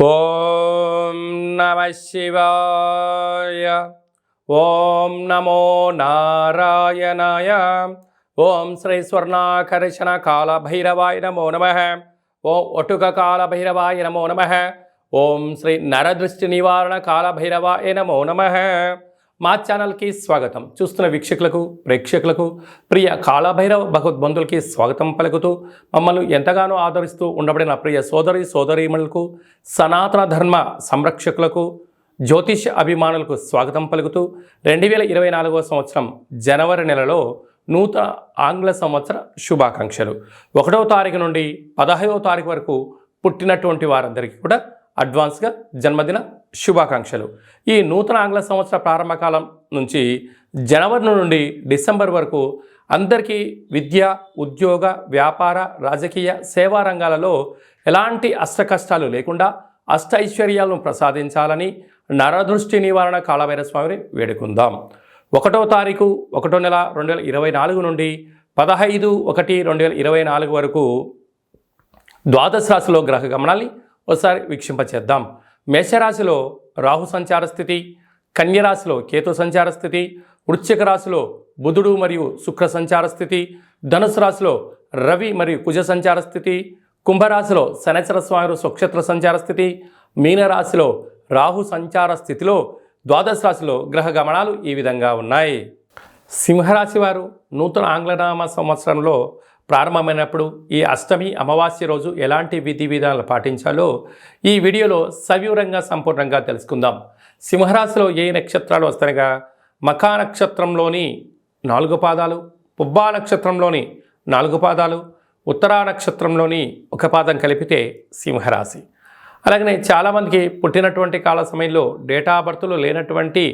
ఓం నమః శివాయ. ఓం నమో నారాయణాయ. ఓం శ్రీ స్వర్ణాకర్షణ కాల భైరవాయ నమో నమః. ఓం ఒటుక కాల భైరవాయ నమో నమః. ఓం శ్రీ నరదృష్టి నివారణ కాల భైరవాయ నమో నమః. మా ఛానల్కి స్వాగతం. చూస్తున్న వీక్షకులకు ప్రేక్షకులకు ప్రియ కాళభైరవ భగవద్బంధులకి స్వాగతం పలుకుతూ మమ్మల్ని ఎంతగానో ఆదరిస్తూ ఉండబడిన ప్రియ సోదరీమణులకు సనాతన ధర్మ సంరక్షకులకు జ్యోతిష అభిమానులకు స్వాగతం పలుకుతూ 2024వ సంవత్సరం జనవరి నెలలో నూతన ఆంగ్ల సంవత్సర శుభాకాంక్షలు. 1వ తారీఖు నుండి 15వ తారీఖు వరకు పుట్టినటువంటి వారందరికీ కూడా అడ్వాన్స్గా జన్మదిన శుభాకాంక్షలు. ఈ నూతన ఆంగ్ల సంవత్సర ప్రారంభకాలం నుంచి జనవరి నుండి డిసెంబర్ వరకు అందరికీ విద్య, ఉద్యోగ, వ్యాపార, రాజకీయ, సేవా రంగాలలో ఎలాంటి అష్టకష్టాలు లేకుండా అష్టైశ్వర్యాలను ప్రసాదించాలని నరదృష్టి నివారణ కాళభైరవ స్వామిని వేడుకుందాం. 1వ తారీఖు 1వ నెల 2024 నుండి 15/1/2024 వరకు ద్వాదశ రాశిలో గ్రహ గమనాల్ని ఒకసారి వీక్షింపచేద్దాం. మేషరాశిలో రాహు సంచార స్థితి, కన్యరాశిలో కేతు సంచార స్థితి, వృశ్చిక రాశిలో బుధుడు మరియు శుక్ర సంచార స్థితి, ధనుసు రాశిలో రవి మరియు కుజ సంచార స్థితి, కుంభరాశిలో శనైశ్వర స్వామి స్వక్షేత్ర సంచార స్థితి, మీనరాశిలో రాహు సంచార స్థితిలో ద్వాదశ రాశిలో గ్రహ గమనాలు ఈ విధంగా ఉన్నాయి. సింహరాశి వారు నూతన ఆంగ్లనామ సంవత్సరంలో ప్రారంభమైనప్పుడు ఈ అష్టమి అమావాస్య రోజు ఎలాంటి విధి విధానాలు పాటించాలో ఈ వీడియోలో సవివరంగా సంపూర్ణంగా తెలుసుకుందాం. సింహరాశిలో ఏ నక్షత్రాలు వస్తాయనగా మఖా నక్షత్రంలోని 4 పాదాలు, పుబ్బా నక్షత్రంలోని 4 పాదాలు, ఉత్తరా నక్షత్రంలోని 1 పాదం కలిపితే సింహరాశి. అలాగనే చాలామందికి పుట్టినటువంటి కాల సమయంలో డేటా ఆఫ్ బర్త్లు లేనటువంటి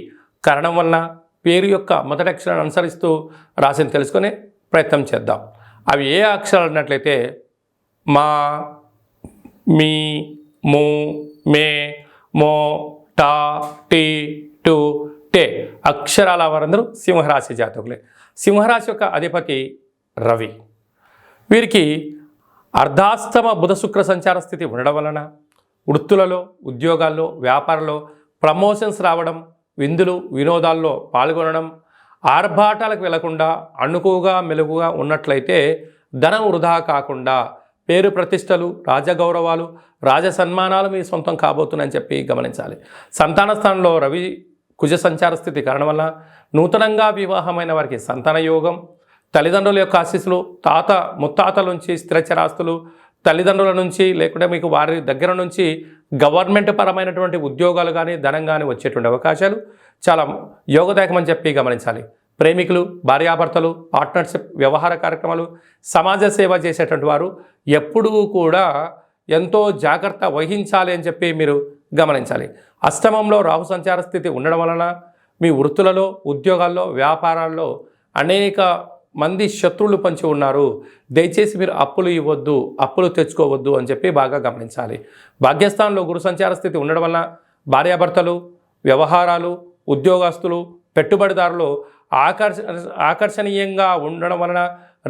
కారణం వలన పేరు యొక్క మొదటి అక్షరాన్ని అనుసరిస్తూ రాశిని తెలుసుకునే ప్రయత్నం చేద్దాం. అవి ఏ అక్షరాలు అన్నట్లయితే మా, మీ, ము, మే, మో, టా, టీ, టు, టే అక్షరాల వారందరూ సింహరాశి జాతకులే. సింహరాశి యొక్క అధిపతి రవి. వీరికి అర్ధాస్తమ బుధ శుక్ర సంచార స్థితి ఉండడం వలన వృత్తులలో, ఉద్యోగాల్లో, వ్యాపారంలో ప్రమోషన్స్ రావడం, విందులు వినోదాల్లో పాల్గొనడం, ఆర్భాటాలకు వెళ్లకుండా అణుకుగా మెలుగుగా ఉన్నట్లయితే ధనం వృధా కాకుండా పేరు ప్రతిష్టలు, రాజగౌరవాలు, రాజ సన్మానాలు మీ సొంతం కాబోతున్నాయని చెప్పి గమనించాలి. సంతాన స్థానంలో రవి కుజ సంచార స్థితి కారణం వల్ల నూతనంగా వివాహమైన వారికి సంతాన యోగం, తల్లిదండ్రుల యొక్క ఆశీస్సులు, ముత్తాతల నుంచి స్థిరచరాస్తులు, తల్లిదండ్రుల నుంచి లేకుంటే మీకు వారి దగ్గర నుంచి గవర్నమెంట్ పరమైనటువంటి ఉద్యోగాలు కానీ ధనం కానీ వచ్చేటువంటి అవకాశాలు చాలా యోగదాయకమని చెప్పి గమనించాలి. ప్రేమికులు, భార్యాభర్తలు, పార్ట్నర్షిప్, వ్యవహార కార్యక్రమాలు, సమాజ సేవ చేసేటువంటి వారు ఎప్పుడూ కూడా ఎంతో జాగ్రత్త వహించాలి అని చెప్పి మీరు గమనించాలి. అష్టమంలో రాహు సంచార స్థితి ఉండడం వలన మీ వృత్తులలో, ఉద్యోగాల్లో, వ్యాపారాల్లో అనేక మంది శత్రువులు పంచి ఉన్నారు. దయచేసి మీరు అప్పులు ఇవ్వద్దు, అప్పులు తెచ్చుకోవద్దు అని చెప్పి బాగా గమనించాలి. భాగ్యస్థానంలో గురు సంచార స్థితి ఉండడం వలన భార్యాభర్తలు, వ్యవహారాలు, ఉద్యోగస్తులు, పెట్టుబడిదారులు ఆకర్షణీయంగా ఉండడం వలన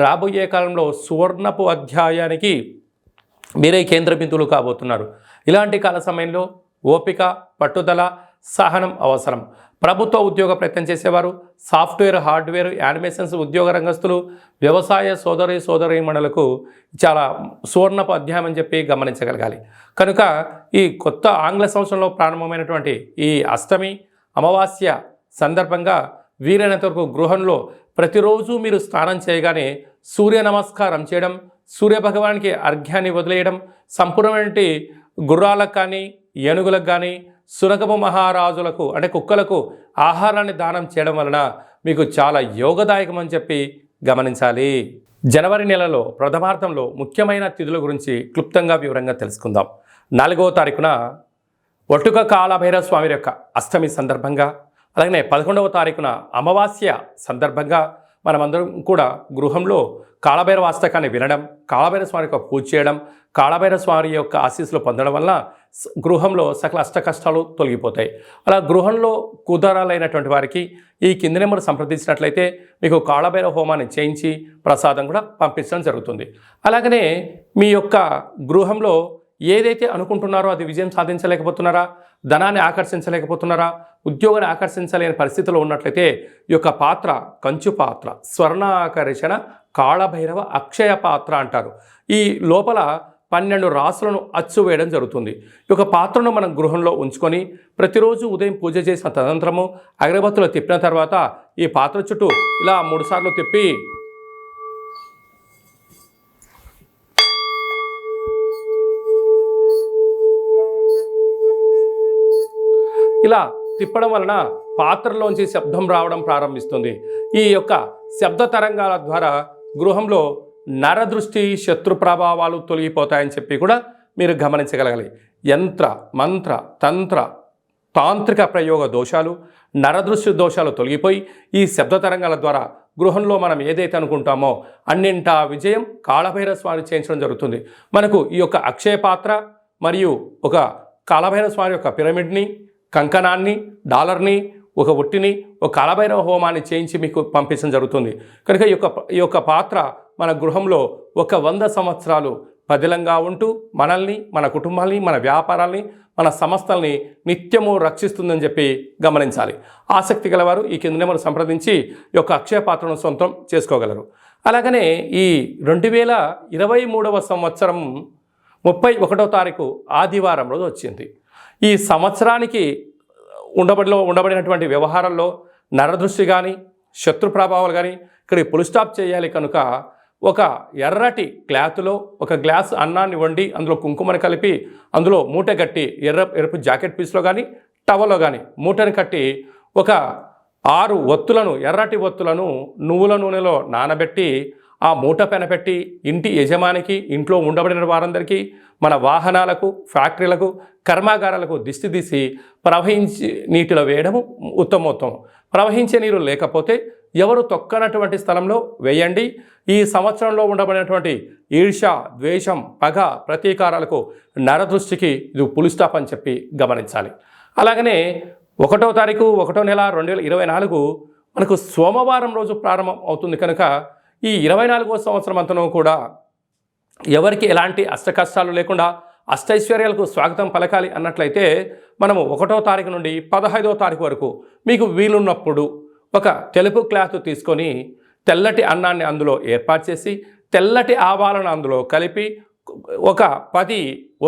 రాబోయే కాలంలో సువర్ణపు అధ్యాయానికి మీరే కేంద్ర బిందువులు కాబోతున్నారు. ఇలాంటి కాల సమయంలో ఓపిక, పట్టుదల, సహనం అవసరం. ప్రభుత్వ ఉద్యోగ ప్రయత్నం చేసేవారు, సాఫ్ట్వేర్, హార్డ్వేర్, యానిమేషన్స్ ఉద్యోగ రంగస్తులు, వ్యవసాయ సోదరీమణులకు చాలా సువర్ణపు అధ్యాయం అని చెప్పి గమనించగలగాలి. కనుక ఈ కొత్త ఆంగ్ల సంవత్సరంలో ప్రారంభమైనటువంటి ఈ అష్టమి అమావాస్య సందర్భంగా వీలైనంత వరకు గృహంలో ప్రతిరోజు మీరు స్నానం చేయగానే సూర్య నమస్కారం చేయడం, సూర్యభగవానికి అర్ఘ్యాన్ని వదిలేయడం, సంపూర్ణమైన గుర్రాలకు కానీ, ఏనుగులకు కానీ, సునకపు మహారాజులకు అంటే కుక్కలకు ఆహారాన్ని దానం చేయడం వలన మీకు చాలా యోగదాయకం అని చెప్పి గమనించాలి. జనవరి నెలలో ప్రథమార్థంలో ముఖ్యమైన తిథుల గురించి క్లుప్తంగా వివరంగా తెలుసుకుందాం. 4వ తారీఖున ఒటుక కాళభైరవ స్వామి యొక్క అష్టమి సందర్భంగా, అలాగే 11వ తారీఖున అమావాస్య సందర్భంగా మనమందరం కూడా గృహంలో కాళభైరవ అష్టకాన్ని వినడం, కాళభైరవ స్వామి యొక్క పూజ చేయడం, కాళభైరవ స్వామి యొక్క ఆశీస్సులు పొందడం వలన గృహంలో సకల అష్ట కష్టాలు తొలగిపోతాయి. అలా గృహంలో కుదరాలైనటువంటి వారికి ఈ కింది నెంబర్ సంప్రదించినట్లయితే మీకు కాళభైరవ హోమాన్ని చేయించి ప్రసాదం కూడా పంపించడం జరుగుతుంది. అలాగనే మీ యొక్క గృహంలో ఏదైతే అనుకుంటున్నారో అది విజయం సాధించలేకపోతున్నారా, ధనాన్ని ఆకర్షించలేకపోతున్నారా, ఉద్యోగాన్ని ఆకర్షించలేని పరిస్థితిలో ఉన్నట్లయితే ఈ యొక్క పాత్ర కంచు పాత్ర, స్వర్ణాకర్షణ కాళభైరవ అక్షయ పాత్ర అంటారు. ఈ లోపల 12 రాసులను అచ్చు వేయడం జరుగుతుంది. ఈ యొక్క పాత్రను మనం గృహంలో ఉంచుకొని ప్రతిరోజు ఉదయం పూజ చేసిన తదనంతరము అగరబత్తులు తిప్పిన తర్వాత ఈ పాత్ర చుట్టూ ఇలా 3 సార్లు తిప్పి ఇలా తిప్పడం వలన పాత్రలోంచి శబ్దం రావడం ప్రారంభిస్తుంది. ఈ యొక్క శబ్ద తరంగాల ద్వారా గృహంలో నరదృష్టి, శత్రు ప్రభావాలు తొలగిపోతాయని చెప్పి కూడా మీరు గమనించగలగాలి. యంత్ర, మంత్ర, తంత్ర, తాంత్రిక ప్రయోగ దోషాలు, నరదృష్టి దోషాలు తొలగిపోయి ఈ శబ్ద తరంగాల ద్వారా గృహంలో మనం ఏదైతే అనుకుంటామో అన్నింటా విజయం కాళభైరవ స్వామి చేయించడం జరుగుతుంది. మనకు ఈ యొక్క అక్షయ పాత్ర మరియు ఒక కాళభైరవ స్వామి యొక్క పిరమిడ్ని, కంకణాన్ని, డాలర్ని, ఒక ఒట్టిని, ఒక కాళభైరవ హోమాన్ని చేయించి మీకు పంపించడం జరుగుతుంది. కనుక ఈ యొక్క పాత్ర మన గృహంలో 100 సంవత్సరాలు పదిలంగా ఉంటూ మనల్ని, మన కుటుంబాల్ని, మన వ్యాపారాల్ని, మన సంస్థల్ని నిత్యము రక్షిస్తుందని చెప్పి గమనించాలి. ఆసక్తి గలవారు ఈ కింద నెంబర్ సంప్రదించి ఈ యొక్క అక్షయ పాత్రను సొంతం చేసుకోగలరు. అలాగనే ఈ 2023వ సంవత్సరం 31వ తారీఖు ఆదివారం రోజు వచ్చింది. ఈ సంవత్సరానికి ఉండబడినటువంటి వ్యవహారాల్లో నరదృష్టి కానీ, శత్రు ప్రభావాలు కానీ ఇక్కడ పుల్ స్టాప్ చేయాలి. కనుక ఒక ఎర్రటి క్లాత్లో ఒక గ్లాస్ అన్నాన్ని వండి అందులో కుంకుమని కలిపి అందులో మూట కట్టి ఎరుపు జాకెట్ పీస్లో కానీ టవల్లో కానీ మూటని కట్టి ఒక 6 ఒత్తులను, ఎర్రటి ఒత్తులను నువ్వుల నూనెలో నానబెట్టి ఆ మూట పైన పెట్టి ఇంటి యజమానికి, ఇంట్లో ఉండబడిన వారందరికీ, మన వాహనాలకు, ఫ్యాక్టరీలకు, కర్మాగారాలకు దిష్టి తీసి ప్రవహించి నీటిలో వేయడము ఉత్తమోత్తమం. ప్రవహించే నీరు లేకపోతే ఎవరు తొక్కనటువంటి స్థలంలో వేయండి. ఈ సంవత్సరంలో ఉండబడినటువంటి ఈర్ష, ద్వేషం, పగ, ప్రతీకారాలకు, నరదృష్టికి ఇది పులి స్టాప్ అని చెప్పి గమనించాలి. అలాగనే 1వ తారీఖు 1వ నెల 2024 మనకు సోమవారం రోజు ప్రారంభం అవుతుంది. కనుక ఈ 24వ సంవత్సరం అంతనూ కూడా ఎవరికి ఎలాంటి అష్టకష్టాలు లేకుండా అష్టైశ్వర్యాలకు స్వాగతం పలకాలి అన్నట్లయితే మనము 1వ తారీఖు నుండి 15వ తారీఖు వరకు మీకు వీలున్నప్పుడు ఒక తెలుపు క్లాత్ తీసుకొని తెల్లటి అన్నాన్ని అందులో ఏర్పాటు చేసి తెల్లటి ఆవాలను అందులో కలిపి ఒక 10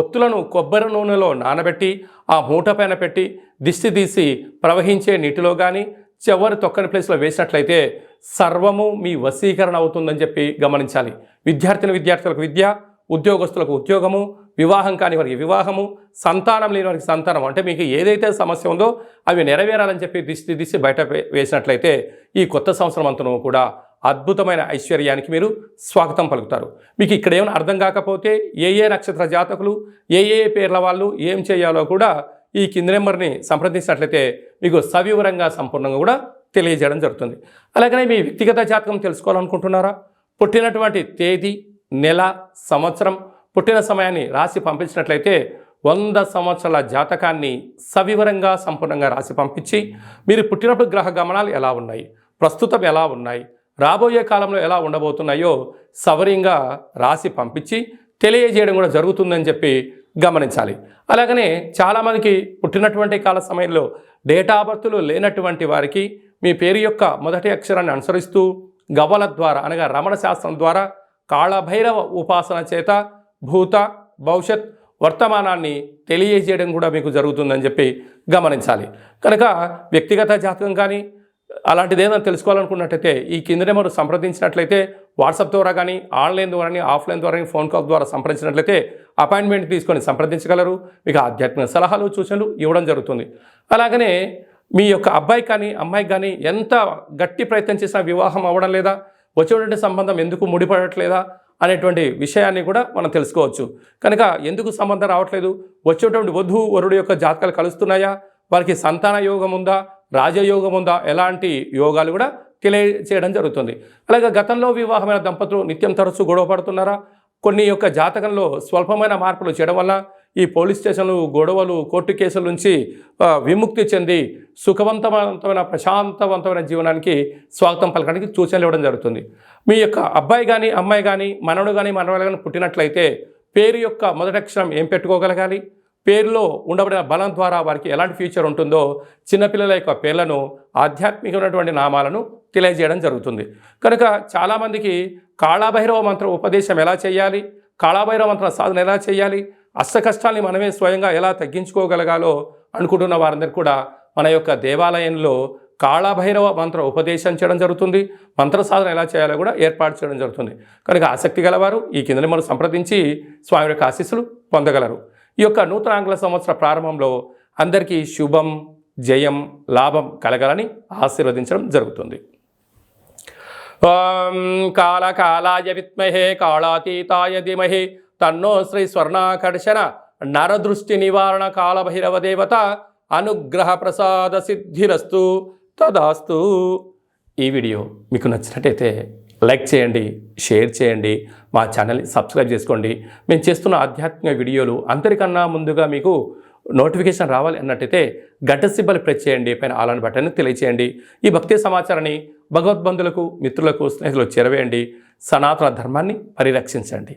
ఒత్తులను కొబ్బరి నూనెలో నానబెట్టి ఆ మూట పైన పెట్టి దిష్టి తీసి ప్రవహించే నీటిలో కానీ చివరి తొక్కని ప్లేస్లో వేసినట్లయితే సర్వము మీ వశీకరణ అవుతుందని చెప్పి గమనించాలి. విద్యార్థులకు విద్య, ఉద్యోగస్తులకు ఉద్యోగము, వివాహం కాని వారికి వివాహము, సంతానం లేని వారికి సంతానం, అంటే మీకు ఏదైతే సమస్య ఉందో అవి నెరవేరాలని చెప్పి దిష్టి బయట వేసినట్లయితే ఈ కొత్త సంవత్సరం అంతను కూడా అద్భుతమైన ఐశ్వర్యానికి మీరు స్వాగతం పలుకుతారు. మీకు ఇక్కడ ఏమైనా అర్థం కాకపోతే ఏ నక్షత్ర జాతకులు, ఏ పేర్ల వాళ్ళు ఏం చేయాలో కూడా ఈ కింది నెంబర్ని సంప్రదించినట్లయితే మీకు సవివరంగా సంపూర్ణంగా కూడా తెలియజేయడం జరుగుతుంది. అలాగనే మీ వ్యక్తిగత జాతకం తెలుసుకోవాలనుకుంటున్నారా? పుట్టినటువంటి తేదీ, నెల, సంవత్సరం, పుట్టిన సమయాన్ని రాసి పంపించినట్లయితే 100 సంవత్సరాల జాతకాన్ని సవివరంగా సంపూర్ణంగా రాసి పంపించి మీరు పుట్టినప్పుడు గ్రహ గమనాలు ఎలా ఉన్నాయి, ప్రస్తుతం ఎలా ఉన్నాయి, రాబోయే కాలంలో ఎలా ఉండబోతున్నాయో సవరంగా రాసి పంపించి తెలియజేయడం కూడా జరుగుతుందని చెప్పి గమనించాలి. అలాగనే చాలామందికి పుట్టినటువంటి కాల సమయంలో డేటా ఆఫ్ బర్త్లు లేనటువంటి వారికి మీ పేరు యొక్క మొదటి అక్షరాన్ని అనుసరిస్తూ గవ్వల ద్వారా అనగా రమణ శాస్త్రం ద్వారా కాళభైరవ ఉపాసన చేత భూత, భవిష్యత్, వర్తమానాన్ని తెలియజేయడం కూడా మీకు జరుగుతుందని చెప్పి గమనించాలి. కనుక వ్యక్తిగత జాతకం కానీ అలాంటిది ఏదైనా తెలుసుకోవాలనుకున్నట్టయితే ఈ కింద నెంబర్ సంప్రదించినట్లయితే వాట్సాప్ ద్వారా కానీ, ఆన్లైన్ ద్వారా కానీ, ఆఫ్లైన్ ద్వారా కానీ, ఫోన్ కాల్ ద్వారా సంప్రదించినట్లయితే అపాయింట్మెంట్ తీసుకొని సంప్రదించగలరు. మీకు ఆధ్యాత్మిక సలహాలు, సూచనలు ఇవ్వడం జరుగుతుంది. అలాగనే మీ యొక్క అబ్బాయి కానీ అమ్మాయికి కానీ ఎంత గట్టి ప్రయత్నం చేసినా వివాహం అవ్వడం లేదా, వచ్చేటువంటి సంబంధం ఎందుకు ముడిపడట్లేదా అనేటువంటి విషయాన్ని కూడా మనం తెలుసుకోవచ్చు. కనుక ఎందుకు సంబంధం రావట్లేదు, వచ్చేటువంటి వధువు వరుడు యొక్క జాతకాలు కలుస్తున్నాయా, వారికి సంతాన యోగం ఉందా, రాజయోగం ఉందా, ఎలాంటి యోగాలు కూడా తెలియచేయడం జరుగుతుంది. అలాగే గతంలో వివాహమైన దంపతులు నిత్యం తరచూ గొడవ పడుతున్నారా, కొన్ని యొక్క జాతకంలో స్వల్పమైన మార్పులు చేయడం వల్ల ఈ పోలీస్ స్టేషన్లు, గొడవలు, కోర్టు కేసుల నుంచి విముక్తి చెంది సుఖవంతమైన ప్రశాంతవంతమైన జీవనానికి స్వాగతం పలకడానికి సూచనలు ఇవ్వడం జరుగుతుంది. మీ యొక్క అబ్బాయి కానీ అమ్మాయి కానీ మనవడు కానీ మనవడు కానీ పుట్టినట్లయితే పేరు యొక్క మొదటి అక్షరం ఏం పెట్టుకోగలగాలి, పేరులో ఉండబడిన బలం ద్వారా వారికి ఎలాంటి ఫ్యూచర్ ఉంటుందో చిన్నపిల్లల యొక్క పేర్లను ఆధ్యాత్మికమైనటువంటి నామాలను తెలియజేయడం జరుగుతుంది. కనుక చాలామందికి కాళభైరవ మంత్ర ఉపదేశం ఎలా చేయాలి, కాళభైరవ మంత్ర సాధన ఎలా చేయాలి, అష్ట కష్టాల్ని మనమే స్వయంగా ఎలా తగ్గించుకోగలగాలో అనుకుంటున్న వారందరూ కూడా మన యొక్క దేవాలయంలో కాళభైరవ మంత్ర ఉపదేశం చేయడం జరుగుతుంది. మంత్ర సాధన ఎలా చేయాలో కూడా ఏర్పాటు చేయడం జరుగుతుంది. కనుక ఆసక్తి గలవారు ఈ కింద మనం సంప్రదించి స్వామి యొక్క ఆశీస్సులు పొందగలరు. ఈ యొక్క నూతన ఆంగ్ల సంవత్సర ప్రారంభంలో అందరికీ శుభం, జయం, లాభం కలగాలని ఆశీర్వదించడం జరుగుతుంది. ఓం కాళకాలాయ విద్మహే కాళాతీతాయ ధీమహి తన్నో శ్రీ స్వర్ణాకర్షణ నరదృష్టి నివారణ కాళభైరవ దేవత అనుగ్రహ ప్రసాద సిద్ధిరస్తు తదాస్తు. ఈ వీడియో మీకు నచ్చినట్టయితే లైక్ చేయండి, షేర్ చేయండి, మా ఛానల్ని సబ్స్క్రైబ్ చేసుకోండి. మేము చేస్తున్న ఆధ్యాత్మిక వీడియోలు అందరికన్నా ముందుగా మీకు నోటిఫికేషన్ రావాలి అన్నట్టయితే గంట సింబల్ ప్రెస్ చేయండి, పైన ఆల్ అనే బటన్ని తెలియచేయండి. ఈ భక్తి సమాచారాన్ని భగవద్బంధులకు, మిత్రులకు, స్నేహితులకు చేరవేయండి. సనాతన ధర్మాన్ని పరిరక్షించండి.